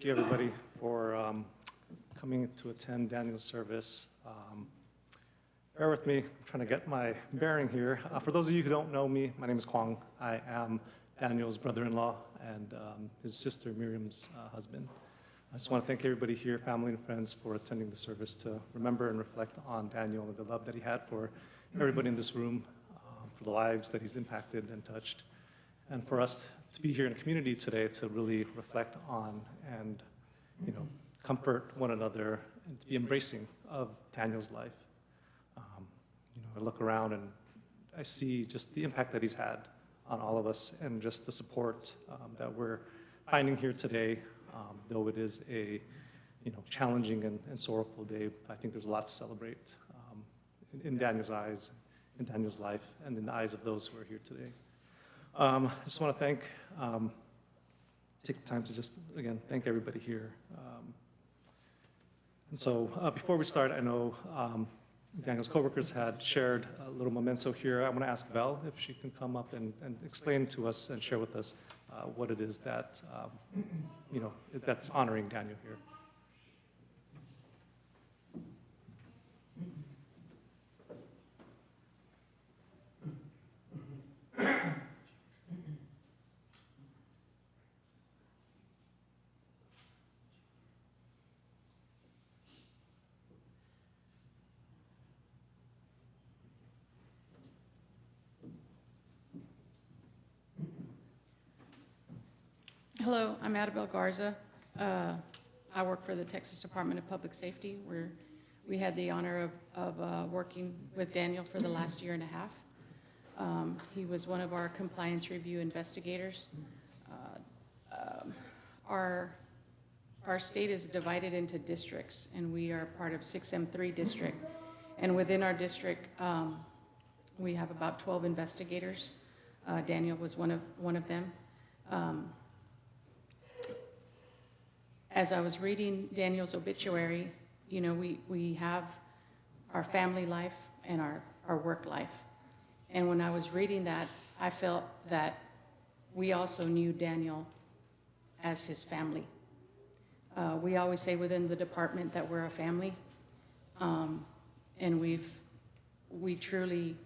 Thank you, everybody, for coming to attend Daniel's service. Bear with me, I'm trying to get my bearing here. For those of you who don't know me, my name is Kwang. I am Daniel's brother-in-law and his sister Miriam's husband. I just want to thank everybody here, family and friends, for attending the service to remember and reflect on Daniel and the love that he had for everybody in this room, for the lives that he's impacted and touched, and for us to be here in community today to really reflect on and, comfort one another and to be embracing of Daniel's life. I look around and I see just the impact that he's had on all of us and just the support that we're finding here today, though it is a, challenging and sorrowful day. I think there's a lot to celebrate in Daniel's eyes, in Daniel's life, and in the eyes of those who are here today. I just want to take the time to just, again, thank everybody here. And so before we start, I know Daniel's coworkers had shared a little memento here. I want to ask Val if she can come up and explain to us and share with us what it is that, that's honoring Daniel here. Hello, I'm Adabel Garza. I work for the Texas Department of Public Safety, where we had the honor of working with Daniel for the last year and a half. He was one of our compliance review investigators. Our state is divided into districts, and we are part of 6M3 district. And within our district, we have about 12 investigators. Daniel was one of them. As I was reading Daniel's obituary, we have our family life and our work life. And when I was reading that, I felt that we also knew Daniel as his family. We always say within the department that we're a family, and we truly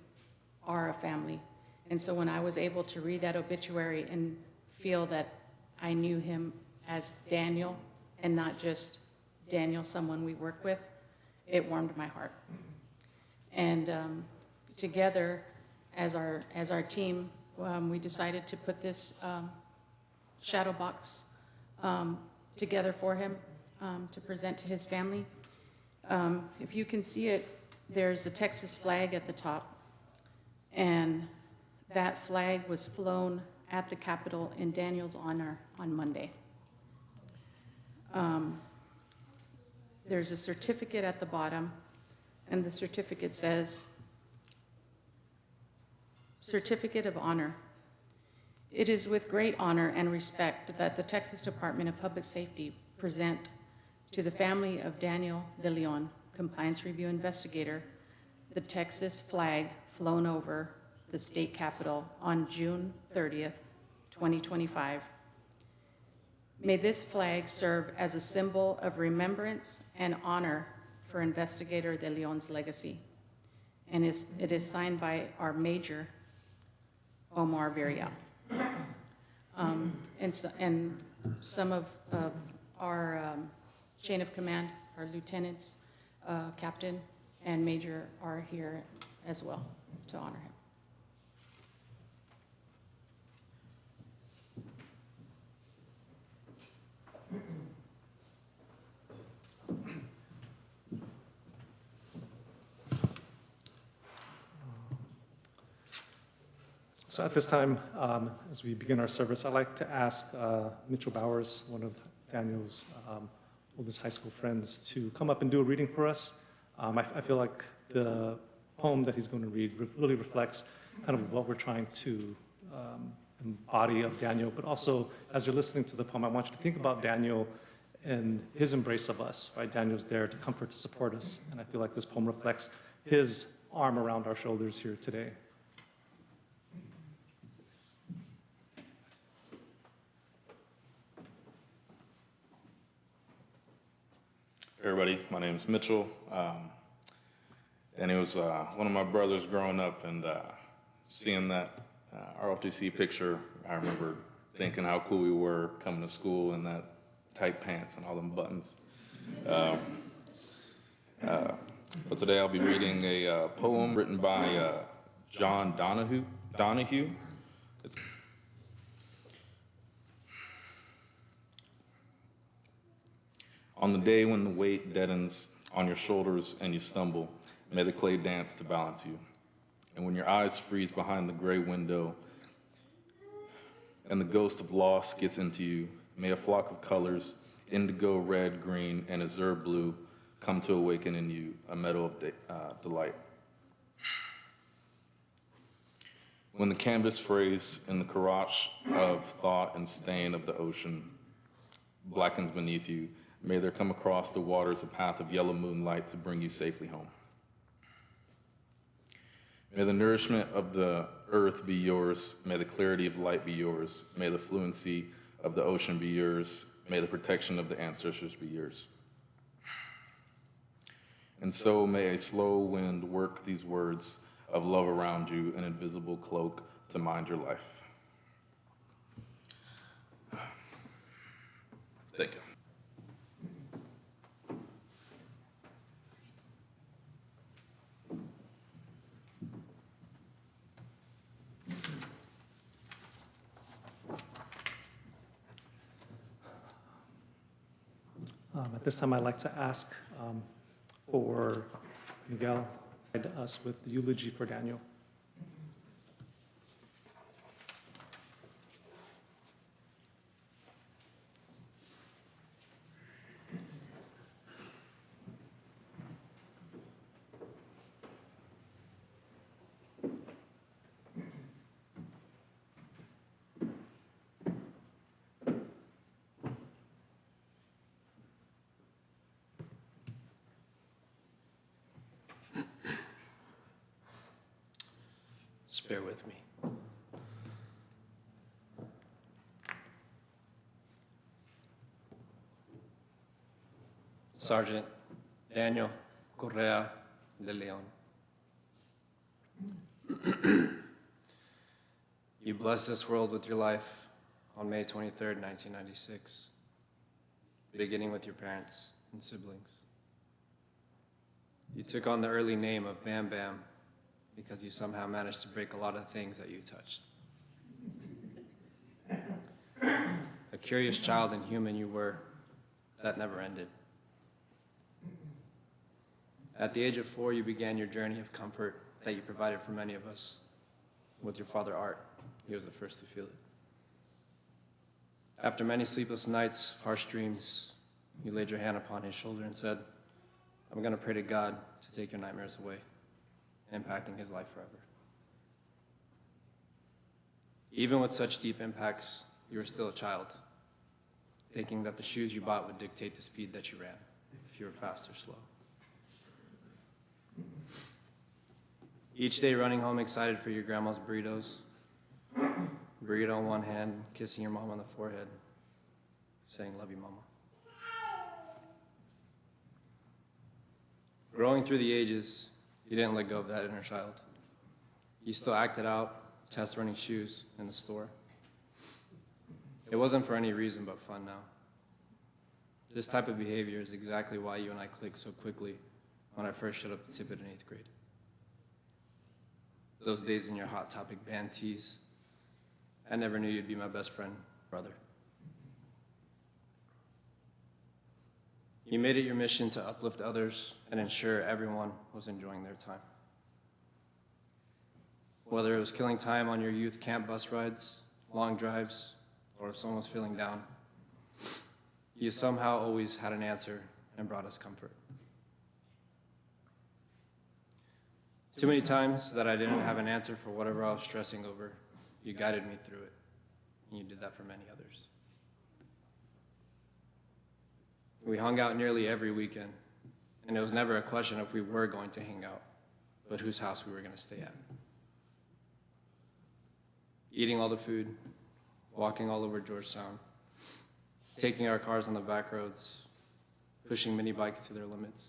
are a family. And so when I was able to read that obituary and feel that I knew him as Daniel, and not just Daniel, someone we work with, it warmed my heart. And together, as our team, we decided to put this shadow box together for him to present to his family. If you can see it, there's a Texas flag at the top, and that flag was flown at the Capitol in Daniel's honor on Monday. There's a certificate at the bottom, and the certificate says, Certificate of Honor. It is with great honor and respect that the Texas Department of Public Safety present to the family of Daniel De Leon, Compliance Review Investigator, the Texas flag flown over the state capitol on June 30th, 2025. May this flag serve as a symbol of remembrance and honor for Investigator De Leon's legacy. And it is signed by our Major, Omar Viria. And some of our chain of command, our lieutenants, captain, and major are here as well to honor him. So at this time, as we begin our service, I'd like to ask Mitchell Bowers, one of Daniel's oldest high school friends, to come up and do a reading for us. I feel like the poem that he's going to read really reflects kind of what we're trying to embody of Daniel, but also as you're listening to the poem, I want you to think about Daniel and his embrace of us, right? Daniel's there to comfort, to support us, and I feel like this poem reflects his arm around our shoulders here today. everybody. My name's Mitchell. And it was one of my brothers growing up, and seeing that ROTC picture, I remember thinking how cool we were coming to school in that tight pants and all them buttons. But today I'll be reading a poem written by John Donahue. It's on the day when the weight deadens on your shoulders and you stumble, may the clay dance to balance you. And when your eyes freeze behind the gray window and the ghost of loss gets into you, may a flock of colors, indigo, red, green, and azure blue, come to awaken in you a meadow of delight. When the canvas frays in the carotch of thought and stain of the ocean blackens beneath you, may there come across the waters a path of yellow moonlight to bring you safely home. May the nourishment of the earth be yours. May the clarity of light be yours. May the fluency of the ocean be yours. May the protection of the ancestors be yours. And so may a slow wind work these words of love around you, an invisible cloak to mind your life. Thank you. At this time, I'd like to ask for Miguel to guide us with the eulogy for Daniel. Just bear with me. Sergeant Daniel Correa de Leon. You blessed this world with your life on May 23rd, 1996, beginning with your parents and siblings. You took on the early name of Bam Bam because you somehow managed to break a lot of things that you touched. A curious child and human you were, that never ended. At the age of 4, you began your journey of comfort that you provided for many of us with your father Art. He was the first to feel it. After many sleepless nights, harsh dreams, you laid your hand upon his shoulder and said, "I'm going to pray to God to take your nightmares away," impacting his life forever. Even with such deep impacts, you were still a child, thinking that the shoes you bought would dictate the speed that you ran, if you were fast or slow. Each day running home excited for your grandma's burritos, burrito in one hand, kissing your mom on the forehead, saying, "Love you, mama." Growing through the ages, you didn't let go of that inner child. You still acted out, test running shoes in the store. It wasn't for any reason but fun now. This type of behavior is exactly why you and I clicked so quickly when I first showed up to Tippett in 8th grade. Those days in your Hot Topic band tees, I never knew you'd be my best friend, brother. You made it your mission to uplift others and ensure everyone was enjoying their time. Whether it was killing time on your youth camp bus rides, long drives, or if someone was feeling down, you somehow always had an answer and brought us comfort. Too many times that I didn't have an answer for whatever I was stressing over, you guided me through it, and you did that for many others. We hung out nearly every weekend, and it was never a question if we were going to hang out, but whose house we were going to stay at. Eating all the food, walking all over Georgetown, taking our cars on the back roads, pushing mini bikes to their limits,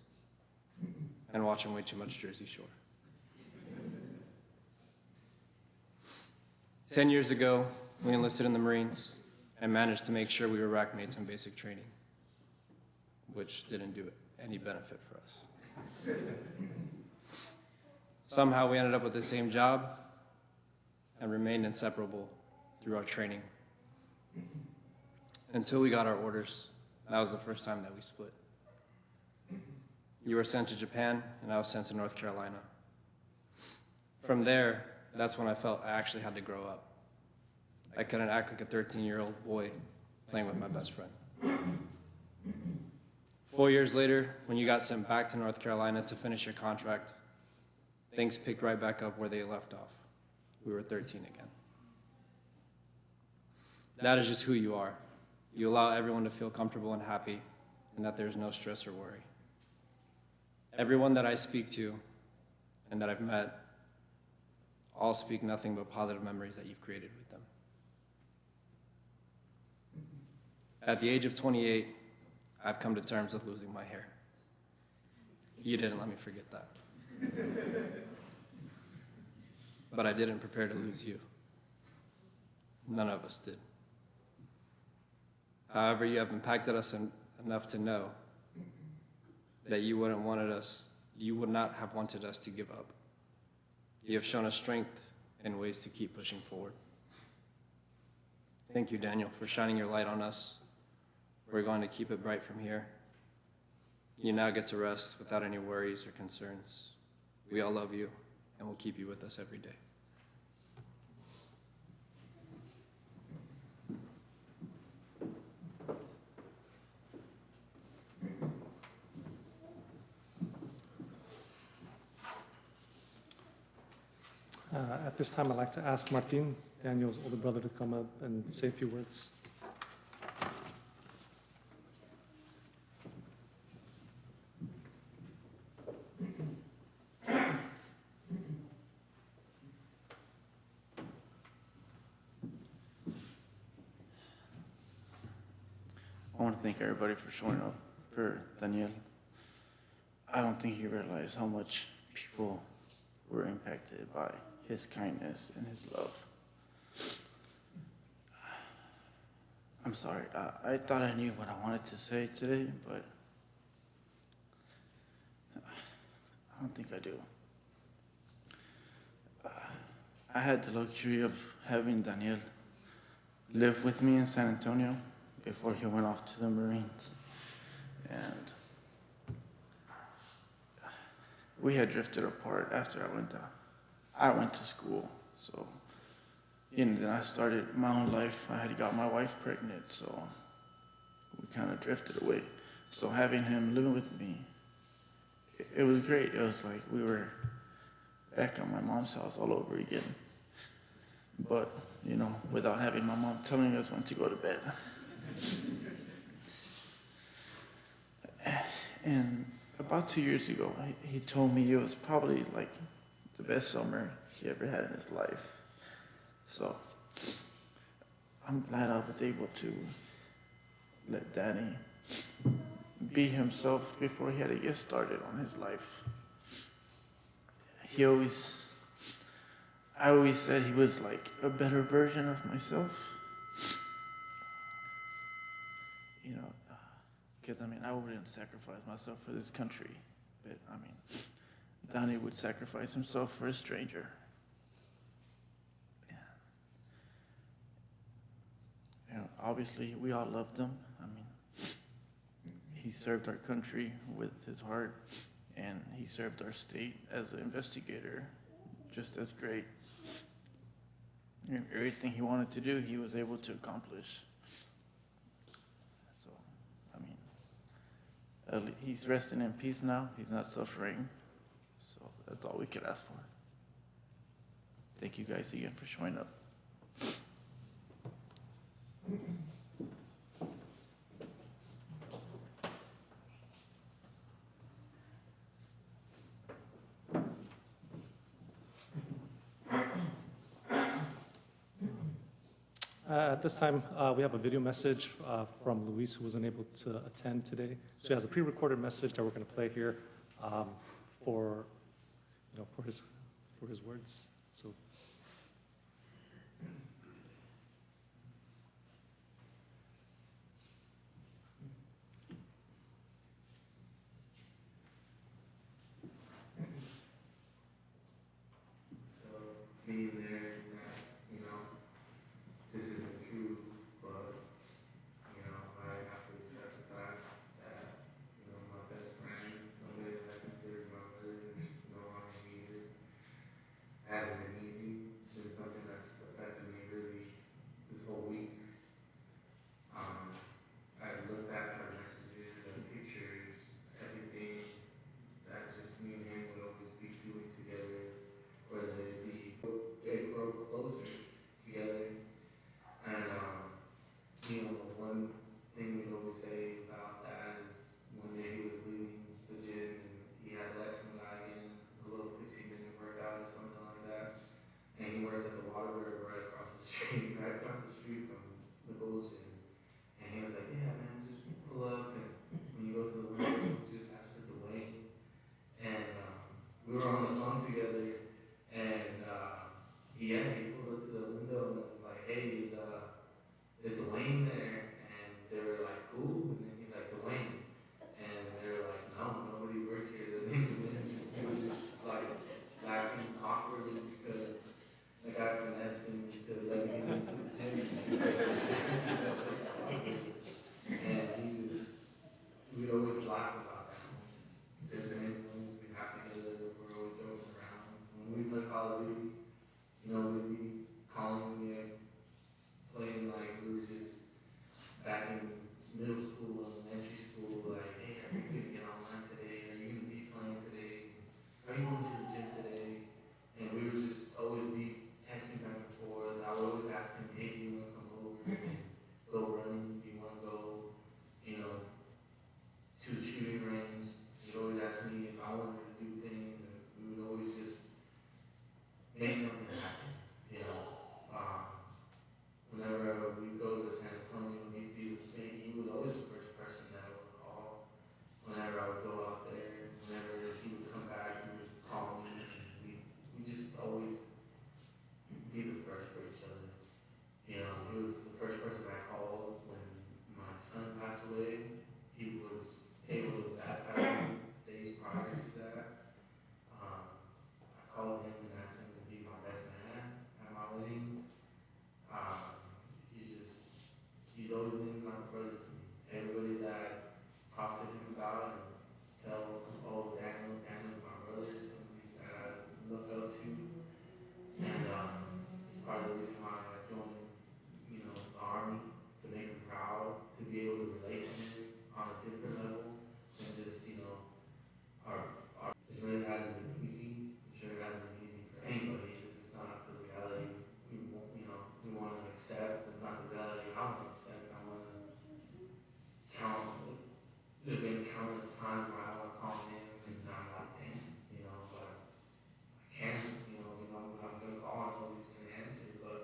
and watching way too much Jersey Shore. 10 years ago, we enlisted in the Marines and managed to make sure we were rack mates in basic training, which didn't do any benefit for us. Somehow we ended up with the same job and remained inseparable through our training. Until we got our orders, that was the first time that we split. You were sent to Japan, and I was sent to North Carolina. From there, that's when I felt I actually had to grow up. I couldn't act like a 13-year-old boy playing with my best friend. 4 years later, when you got sent back to North Carolina to finish your contract, things picked right back up where they left off. We were 13 again. That is just who you are. You allow everyone to feel comfortable and happy, and that there's no stress or worry. Everyone that I speak to and that I've met all speak nothing but positive memories that you've created with them. At the age of 28, I've come to terms with losing my hair. You didn't let me forget that. But I didn't prepare to lose you. None of us did. However, you have impacted us enough to know that you would not have wanted us to give up. You have shown us strength and ways to keep pushing forward. Thank you, Daniel, for shining your light on us. We're going to keep it bright from here. You now get to rest without any worries or concerns. We all love you, and we'll keep you with us every day. At this time, I'd like to ask Martin, Daniel's older brother, to come up and say a few words. I want to thank everybody for showing up for Daniel. I don't think he realized how much people were impacted by his kindness and his love. I'm sorry, I thought I knew what I wanted to say today, but I don't think I do. I had the luxury of having Daniel live with me in San Antonio before he went off to the Marines. And we had drifted apart after I went down. I went to school, so, and then I started my own life. I had got my wife pregnant, so we kind of drifted away. So having him living with me, it was great. It was like we were back at my mom's house all over again. But, you know, without having my mom telling us when to go to bed. And about 2 years ago, he told me it was probably like the best summer he ever had in his life. So I'm glad I was able to let Danny be himself before he had to get started on his life. I always said he was like a better version of myself. You know, because I mean, I wouldn't sacrifice myself for this country, but I mean, Donnie would sacrifice himself for a stranger. Yeah. You know, obviously, we all loved him. I mean, he served our country with his heart, and he served our state as an investigator just as great. You know, everything he wanted to do, he was able to accomplish. So, I mean, he's resting in peace now. He's not suffering. So that's all we could ask for. Thank you guys again for showing up. At this time, we have a video message from Luis, who wasn't able to attend today. So he has a pre-recorded message that we're going to play here for, for his words. So. Being there, this isn't true, but, I have to accept the fact that, my best friend, somebody that I consider my brother, is no longer needed. Hasn't been easy. It's something that's affected me really this whole week. I looked back at our messages, our pictures, everything that just me and him would always be doing together, whether it be they grow closer together. And, one thing we'd always say about that is one day he was leaving the gym and he had let some guy in a little because he didn't work out or something like that. And he worked at the water right across the street, from the Bulls gym. And he was like, yeah, man, just pull up and when you go to the window, just ask for Dwayne. And we were on the phone together. And he pulled up to the window and was like, hey, is Dwayne there? And they were like, who? And then he's like, Dwayne. And they were like, no, nobody works here. The name's Dwayne. He was just like laughing awkwardly because the guy finessed him into letting him into the gym. And we'd always laugh about that. There's been moments we have together, we're always joking around. When we play Call of Duty, we'd be calling me up, playing like we were just back in middle school, elementary school, like, hey, are you gonna get online today? Are you gonna be playing today? Are you going to the gym today? And we would just always be texting back and forth. I would always ask him, hey, do you wanna come over and go running? Do you wanna go, to the shooting range? He'd always ask me if I wanted to do things, and we would always just make something happen. Whenever we go to San Antonio, he was always the first person that I would call. Whenever I would go out there, whenever he would come back, he would call me. We just always be the first for each other. He was the first person I called when my son passed away. He was able to baptize me days prior to that. I called him and asked him to be my best man at my wedding. He's always been like a brother to me. Everybody that talks to him about it and tell, oh, Daniel's my brother, somebody that I look up to. And it's part of the reason why I joined, the Army, to make him proud, to be able to relate to him on a different level than just, this really hasn't been easy. I'm sure it hasn't been easy for anybody. This is not the reality we want to accept. It's not the reality I want to accept. I want to count. There's been countless times where I want to call him and I'm like, damn, but I can't. When I'm going to call, I know he's going to answer. But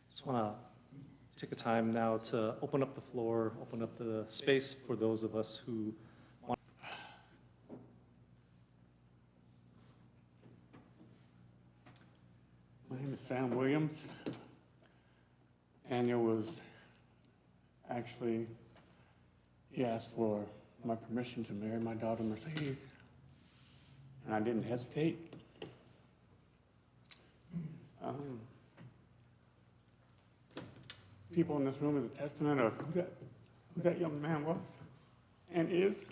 Just want to take a time now to open up the floor, open up the space for those of us who want. My name is Sam Williams. Daniel was actually, he asked for my permission to marry my daughter Mercedes, and I didn't hesitate. People in this room is a testament of who that young man was and is.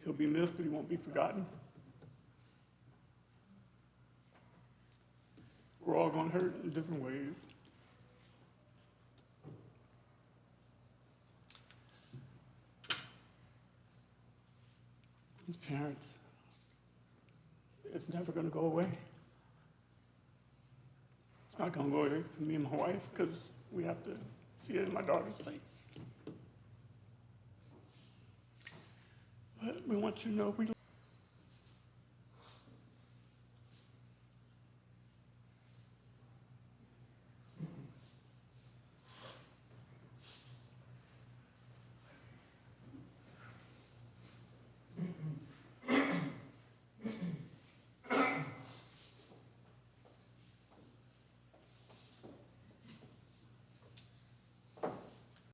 He'll be missed, but he won't be forgotten. We're all going to hurt in different ways. His parents, it's never going to go away. It's not going to go away for me and my wife because we have to see it in my daughter's face. But we want you to know we